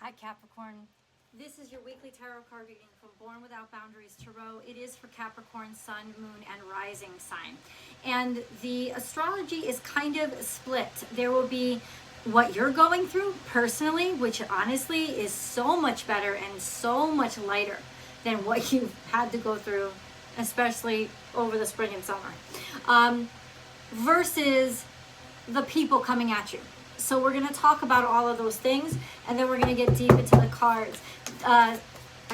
Hi Capricorn, this is your weekly tarot card reading from Born Without Boundaries Tarot. It is for Capricorn, Sun, Moon, and Rising sign. And the astrology is kind of split. There will be what you're going through personally, which honestly is so much better and so much lighter than what you've had to go through, especially over the spring and summer, versus the people coming at you. So we're going to talk about all of those things, and then we're going to get deep into the cards. I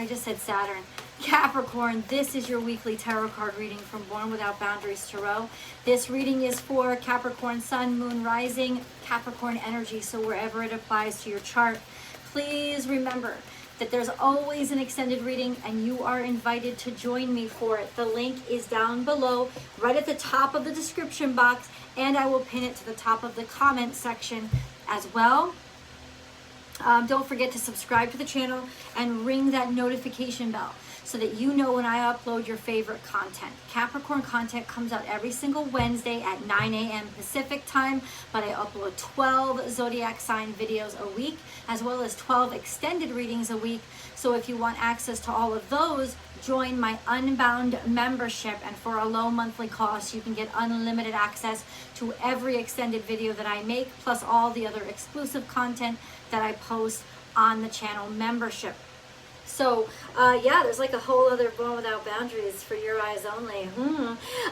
just said Saturn. Capricorn, this is your weekly tarot card reading from Born Without Boundaries Tarot. This reading is for Capricorn, Sun, Moon, Rising, Capricorn energy, so wherever it applies to your chart. Please remember that there's always an extended reading, and you are invited to join me for it. The link is down below, right at the top of the description box, and I will pin it to the top of the comment section as well. Don't forget to subscribe to the channel and ring that notification bell so that you know when I upload your favorite content. Capricorn content comes out every single Wednesday at 9 a.m. Pacific time, but I upload 12 zodiac sign videos a week, as well as 12 extended readings a week. So if you want access to all of those, join my Unbound membership, and for a low monthly cost, you can get unlimited access to every extended video that I make, plus all the other exclusive content that I post on the channel membership. So, yeah, there's like a whole other Born Without Boundaries for your eyes only.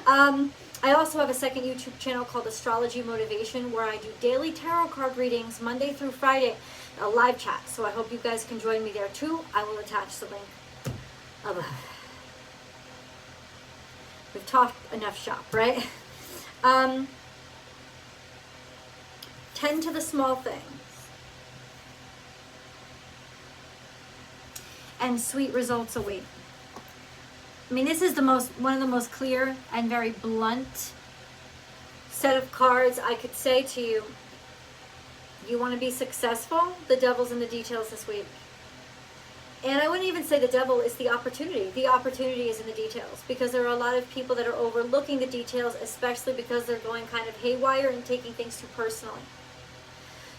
I also have a second YouTube channel called Astrology Motivation, where I do daily tarot card readings Monday through Friday, a live chat. So I hope you guys can join me there too. I will attach the link above. We've talked enough shop, right? Tend to the small things, and sweet results await. I mean, this is one of the most clear and very blunt set of cards I could say to you. You want to be successful? The devil's in the details this week. And I wouldn't even say the devil is the opportunity. The opportunity is in the details, because there are a lot of people that are overlooking the details, especially because they're going kind of haywire and taking things too personally.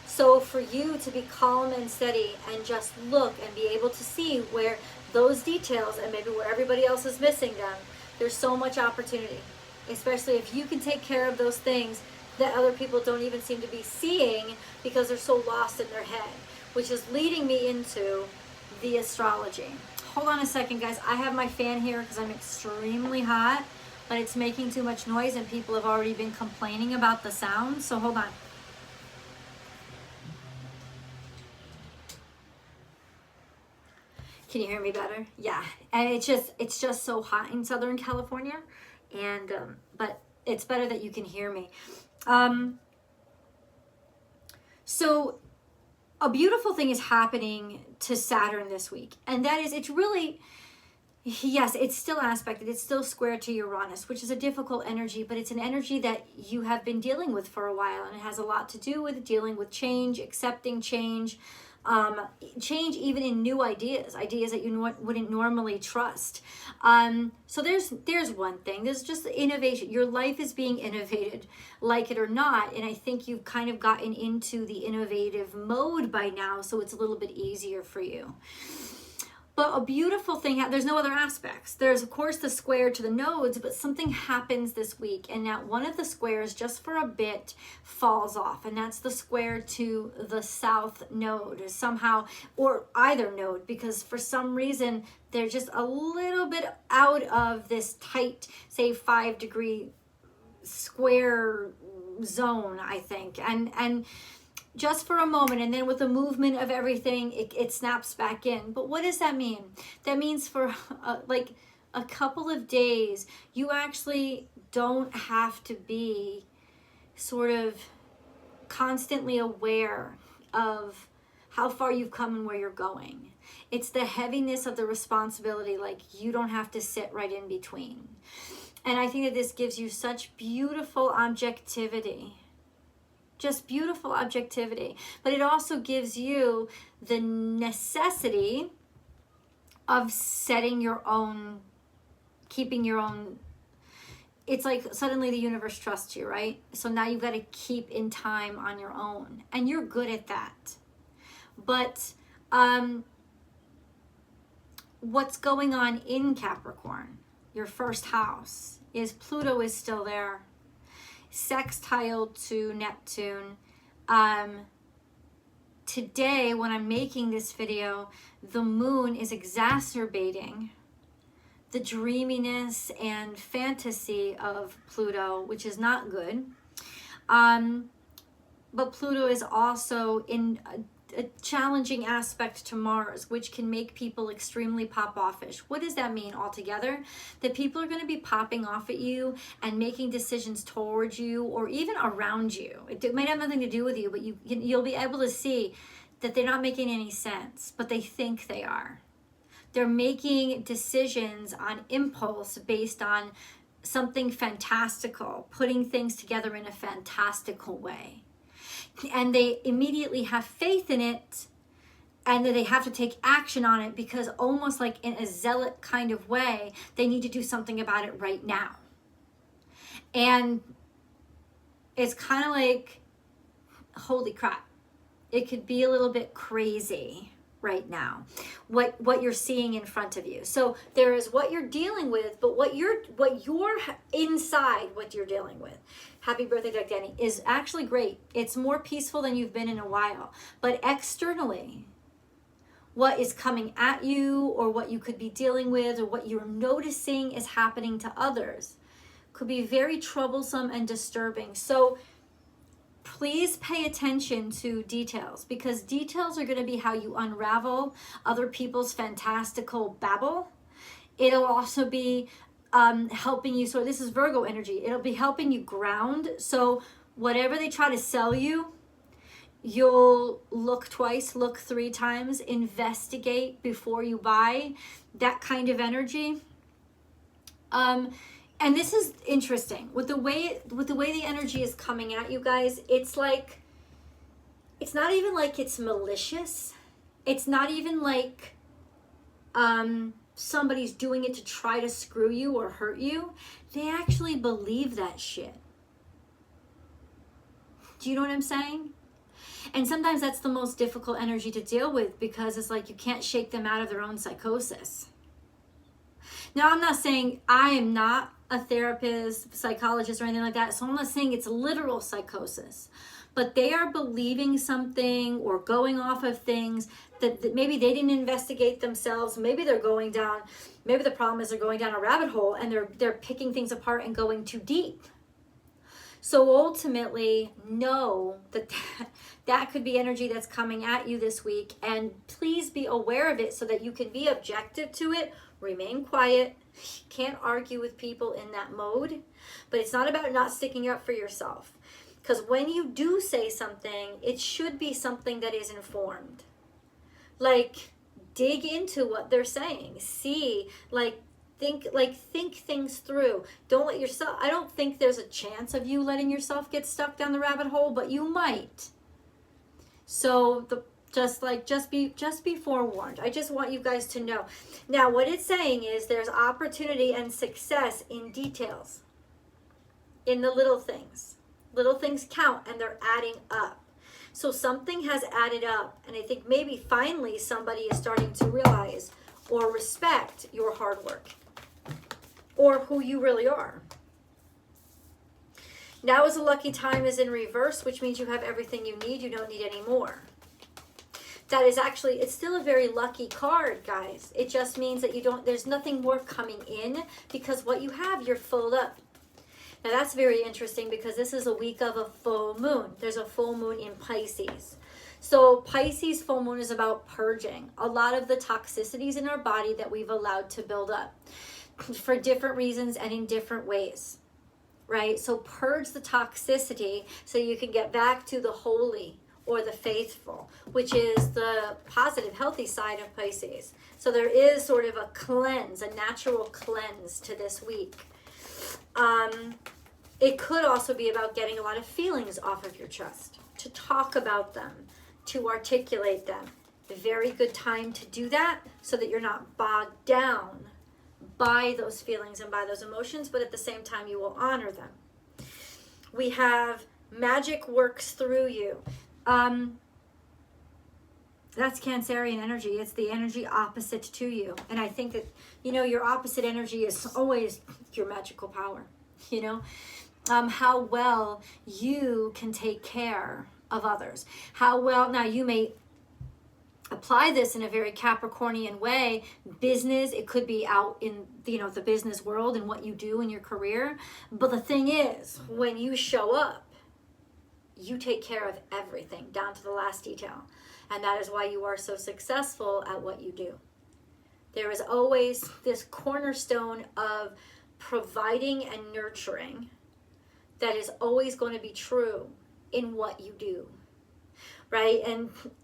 So for you to be calm and steady and just look and be able to see where those details, and maybe where everybody else is missing them, there's so much opportunity. Especially if you can take care of those things that other people don't even seem to be seeing because they're so lost in their head, which is leading me into the astrology. Hold on a second, guys. I have my fan here because I'm extremely hot, but it's making too much noise and people have already been complaining about the sound. So hold on. Can you hear me better? Yeah. And it's just so hot in Southern California, and but it's better that you can hear me. So a beautiful thing is happening to Saturn this week, and that is, it's really, yes, it's still aspected, it's still square to Uranus, which is a difficult energy, but it's an energy that you have been dealing with for a while, and it has a lot to do with dealing with change, accepting change, change even in new ideas that you wouldn't normally trust. So there's one thing. There's just innovation. Your life is being innovated, like it or not, and I think you've kind of gotten into the innovative mode by now, so it's a little bit easier for you. But a beautiful thing, there's no other aspects. There's, of course, the square to the nodes, but something happens this week, and now one of the squares, just for a bit, falls off, and that's the square to the south node, somehow, or either node, because for some reason, they're just a little bit out of this tight, say, 5-degree square zone, I think, and just for a moment, and then with the movement of everything, it snaps back in. But what does that mean? That means for like a couple of days, you actually don't have to be sort of constantly aware of how far you've come and where you're going. It's the heaviness of the responsibility, like you don't have to sit right in between. And I think that this gives you such beautiful objectivity. Just beautiful objectivity. But it also gives you the necessity of setting your own, keeping your own. It's like suddenly the universe trusts you, right? So now you've got to keep in time on your own. And you're good at that. But What's going on in Capricorn, your first house, is Pluto is still there, sextile to Neptune. Today, when I'm making this video, the moon is exacerbating the dreaminess and fantasy of Pluto, which is not good. But Pluto is also in a challenging aspect to Mars, which can make people extremely pop-offish. What does that mean altogether? That people are going to be popping off at you and making decisions towards you or even around you. It might have nothing to do with you, but you'll be able to see that they're not making any sense, but they think they are. They're making decisions on impulse based on something fantastical, putting things together in a fantastical way. And they immediately have faith in it, and then they have to take action on it because almost like in a zealot kind of way, they need to do something about it right now. And it's kind of like, holy crap, it could be a little bit crazy right now, what you're seeing in front of you. So there is what you're dealing with, but what you're inside, what you're dealing with. Happy birthday, Doug Denny, is actually great. It's more peaceful than you've been in a while. But externally, what is coming at you or what you could be dealing with or what you're noticing is happening to others could be very troublesome and disturbing. So please pay attention to details, because details are going to be how you unravel other people's fantastical babble. It'll also be helping you. So this is Virgo energy. It'll be helping you ground. So whatever they try to sell you, you'll look twice, look 3 times, investigate before you buy, that kind of energy. And this is interesting with the way the energy is coming at you guys. It's like, it's not even like it's malicious. It's not even like somebody's doing it to try to screw you or hurt you. They actually believe that shit. Do you know what I'm saying? And sometimes that's the most difficult energy to deal with, because it's like you can't shake them out of their own psychosis. Now, I'm not saying, I am not a therapist, psychologist, or anything like that, so I'm not saying it's literal psychosis. But they are believing something or going off of things that maybe they didn't investigate themselves. Maybe they're going down, maybe the problem is they're going down a rabbit hole and they're picking things apart and going too deep. So ultimately, know that could be energy that's coming at you this week, and please be aware of it so that you can be objective to it. Remain quiet. You can't argue with people in that mode, but it's not about not sticking up for yourself. Because when you do say something, it should be something that is informed. Like, dig into what they're saying. See, think things through. Don't let yourself, I don't think there's a chance of you letting yourself get stuck down the rabbit hole, but you might. So just be forewarned. I just want you guys to know. Now, what it's saying is there's opportunity and success in details, in the little things. Little things count, and they're adding up. So something has added up, and I think maybe finally somebody is starting to realize or respect your hard work or who you really are. Now is a lucky time is in reverse, which means you have everything you need. You don't need any more. That is actually, it's still a very lucky card, guys. It just means that there's nothing more coming in, because what you have, you're filled up. Now that's very interesting, because this is a week of a full moon. There's a full moon in Pisces. So Pisces full moon is about purging a lot of the toxicities in our body that we've allowed to build up for different reasons and in different ways, right? So purge the toxicity so you can get back to the holy or the faithful, which is the positive, healthy side of Pisces. So there is sort of a cleanse, a natural cleanse to this week. It could also be about getting a lot of feelings off of your chest, to talk about them, to articulate them. A very good time to do that so that you're not bogged down by those feelings and by those emotions, but at the same time you will honor them. We have magic works through you. That's Cancerian energy. It's the energy opposite to you. And I think that, your opposite energy is always your magical power, how well you can take care of others. How well, now you may apply this in a very Capricornian way. Business, it could be out in, the business world and what you do in your career. But the thing is, when you show up, you take care of everything down to the last detail. And that is why you are so successful at what you do. There is always this cornerstone of providing and nurturing that is always going to be true in what you do, right?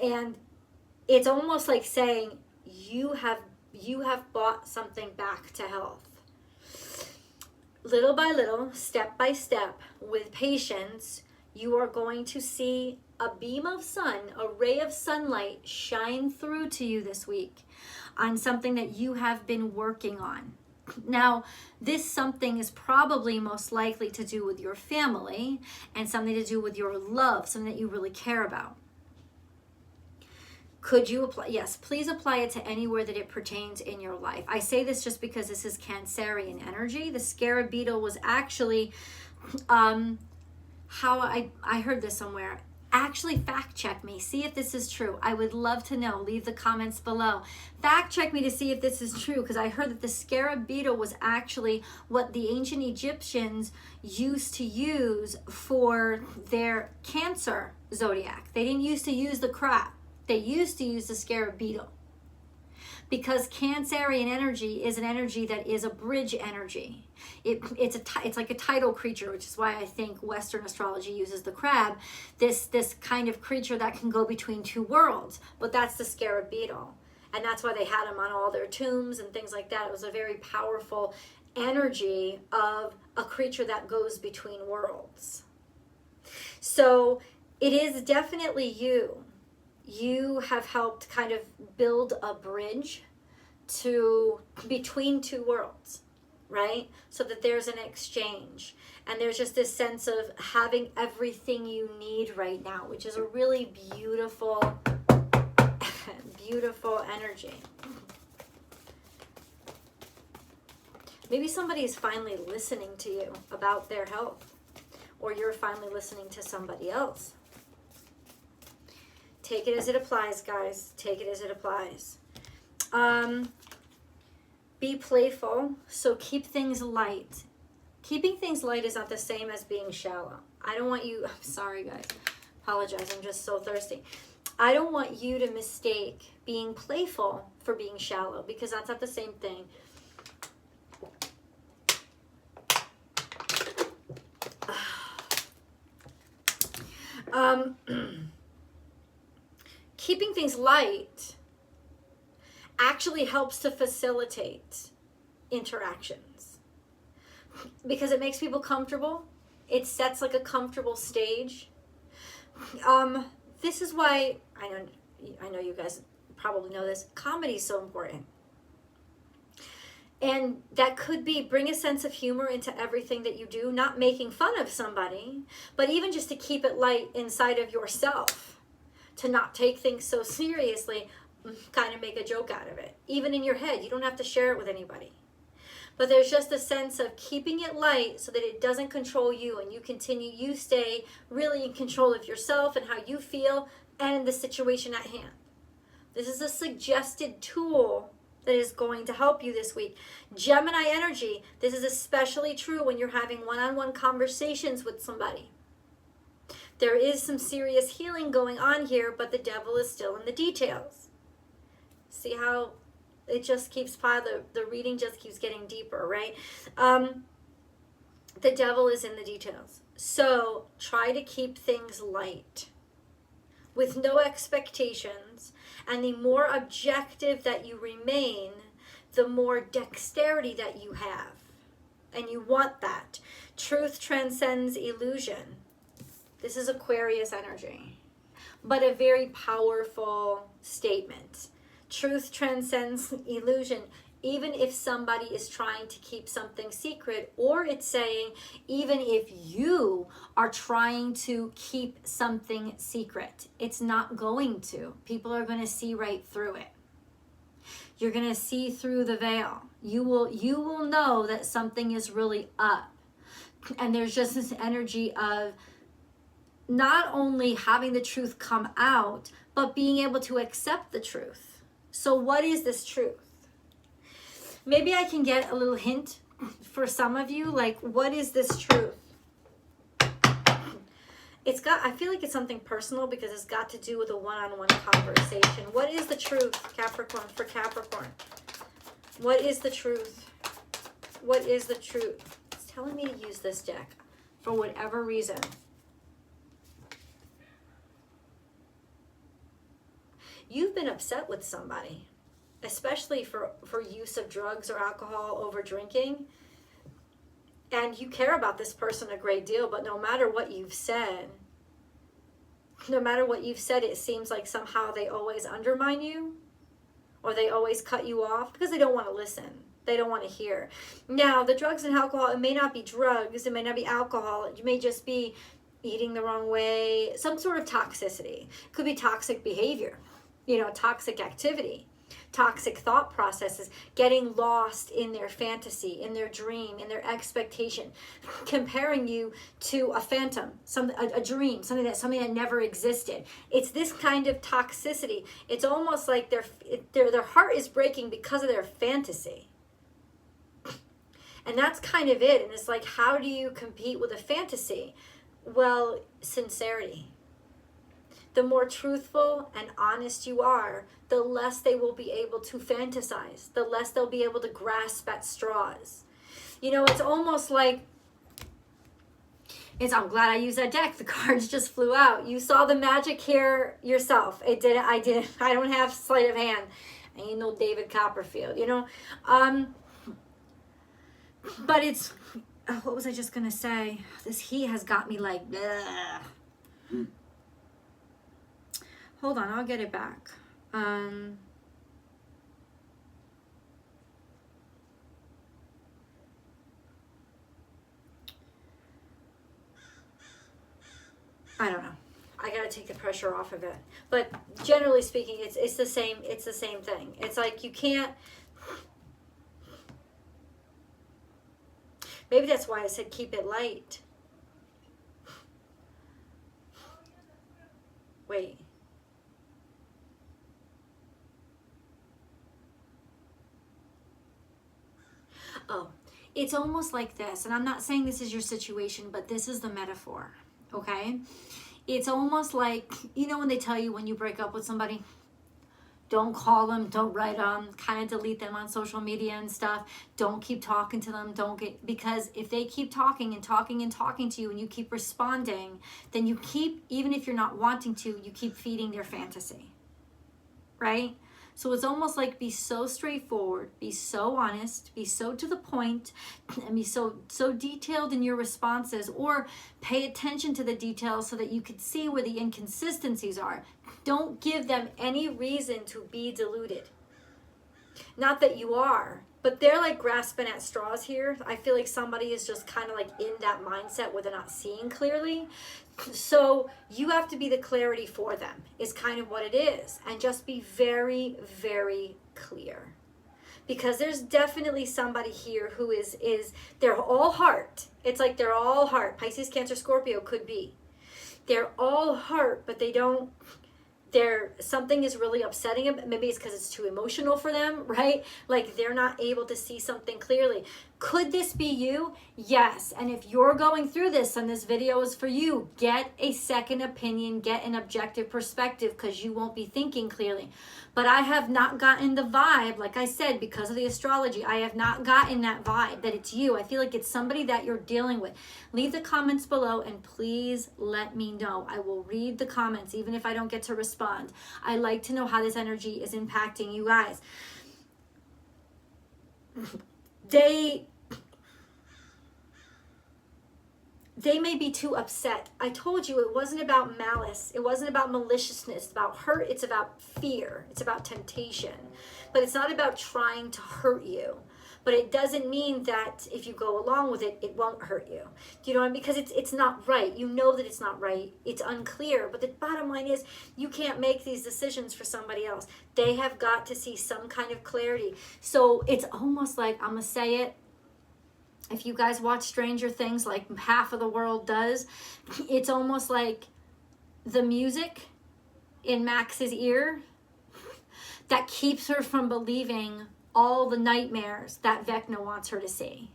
And it's almost like saying you have brought something back to health. Little by little, step by step, with patience, you are going to see a beam of sun, a ray of sunlight shine through to you this week on something that you have been working on. Now, this something is probably most likely to do with your family and something to do with your love, something that you really care about. Could you apply? Yes, please apply it to anywhere that it pertains in your life. I say this just because this is Cancerian energy. The scarab beetle was actually, how I heard this somewhere. Actually, fact check me. See if this is true. I would love to know. Leave the comments below. Fact check me to see if this is true, because I heard that the scarab beetle was actually what the ancient Egyptians used to use for their Cancer zodiac. They didn't used to use the crab. They used to use the scarab beetle. Because Cancerian energy is an energy that is a bridge energy. It's like a tidal creature, which is why I think Western astrology uses the crab, this kind of creature that can go between two worlds. But that's the scarab beetle. And that's why they had them on all their tombs and things like that. It was a very powerful energy of a creature that goes between worlds. So it is definitely you. You have helped kind of build a bridge to between two worlds, right? So that there's an exchange. And there's just this sense of having everything you need right now, which is a really beautiful, beautiful energy. Maybe somebody is finally listening to you about their health, or you're finally listening to somebody else. Take it as it applies, guys. Take it as it applies. Be playful, so keep things light. Keeping things light is not the same as being shallow. I don't want you, I'm sorry guys, apologize, I'm just so thirsty. I don't want you to mistake being playful for being shallow, because that's not the same thing. Keeping things light actually helps to facilitate interactions, because it makes people comfortable. It sets like a comfortable stage. This is why I know you guys probably know this. Comedy is so important. And that could be bring a sense of humor into everything that you do, not making fun of somebody, but even just to keep it light inside of yourself. To not take things so seriously, kind of make a joke out of it. Even in your head, you don't have to share it with anybody. But there's just a sense of keeping it light so that it doesn't control you, and you stay really in control of yourself and how you feel and the situation at hand. This is a suggested tool that is going to help you this week. Gemini energy, this is especially true when you're having one-on-one conversations with somebody. There is some serious healing going on here, but the devil is still in the details. See how it just keeps the reading just keeps getting deeper, right? The devil is in the details. So try to keep things light with no expectations. And the more objective that you remain, the more dexterity that you have. And you want that. Truth transcends illusion. This is Aquarius energy, but a very powerful statement. Truth transcends illusion. Even if somebody is trying to keep something secret, or it's saying, even if you are trying to keep something secret, it's not going to. People are going to see right through it. You're going to see through the veil. You will know that something is really up. And there's just this energy of not only having the truth come out, but being able to accept the truth. So what is this truth? Maybe I can get a little hint for some of you, like, what is this truth? I feel like it's something personal because it's got to do with a one-on-one conversation. What is the truth, Capricorn, for Capricorn? What is the truth? What is the truth? It's telling me to use this deck for whatever reason. You've been upset with somebody, especially for use of drugs or alcohol over drinking. And you care about this person a great deal, but no matter what you've said, it seems like somehow they always undermine you, or they always cut you off because they don't want to listen. They don't want to hear. Now, the drugs and alcohol, it may not be drugs, it may not be alcohol, it may just be eating the wrong way, some sort of toxicity. It could be toxic behavior, toxic activity, toxic thought processes, getting lost in their fantasy, in their dream, in their expectation, comparing you to a phantom, a dream, something that never existed. It's this kind of toxicity. It's almost like their heart is breaking because of their fantasy. And that's kind of it. And it's like, how do you compete with a fantasy? Well, sincerity. The more truthful and honest you are, the less they will be able to fantasize, the less they'll be able to grasp at straws. It's almost like, I'm glad I used that deck. The cards just flew out. You saw the magic here yourself. I don't have sleight of hand. I ain't no David Copperfield, But it's, what was I just going to say? This heat has got me like, bleh. Hold on, I'll get it back. I don't know. I gotta take the pressure off of it. But generally speaking, it's the same thing. It's like you can't. Maybe that's why I said keep it light. Wait. Oh, it's almost like this, and I'm not saying this is your situation, but this is the metaphor, okay? It's almost like, when they tell you when you break up with somebody, don't call them, don't write them, kind of delete them on social media and stuff. Don't keep talking to them, because if they keep talking and talking and talking to you and you keep responding, then you keep, even if you're not wanting to, you keep feeding their fantasy, right? So it's almost like be so straightforward, be so honest, be so to the point, and be so detailed in your responses, or pay attention to the details so that you can see where the inconsistencies are. Don't give them any reason to be deluded. Not that you are, but they're like grasping at straws here. I feel like somebody is just kind of like in that mindset where they're not seeing clearly. So you have to be the clarity for them, is kind of what it is. And just be very, very clear. Because there's definitely somebody here who is they're all heart. It's like they're all heart. Pisces, Cancer, Scorpio could be. They're all heart, but something is really upsetting them. Maybe it's because it's too emotional for them, right? Like they're not able to see something clearly. Could this be you? Yes. And if you're going through this and this video is for you, get a second opinion, get an objective perspective, because you won't be thinking clearly. But I have not gotten the vibe, like I said, because of the astrology, I have not gotten that vibe that it's you. I feel like it's somebody that you're dealing with. Leave the comments below and please let me know. I will read the comments even if I don't get to respond. I like to know how this energy is impacting you guys. they may be too upset. I told you it wasn't about malice. It wasn't about maliciousness. It's about hurt. It's about fear. It's about temptation. But it's not about trying to hurt you. But it doesn't mean that if you go along with it, it won't hurt you. Do you know what I mean? Because it's not right. You know that it's not right. It's unclear. But the bottom line is you can't make these decisions for somebody else. They have got to see some kind of clarity. So it's almost like, I'm going to say it, if you guys watch Stranger Things, like half of the world does, it's almost like the music in Max's ear that keeps her from believing all the nightmares that Vecna wants her to see.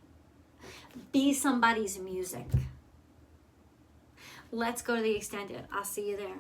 Be somebody's music. Let's go to the extended. I'll see you there.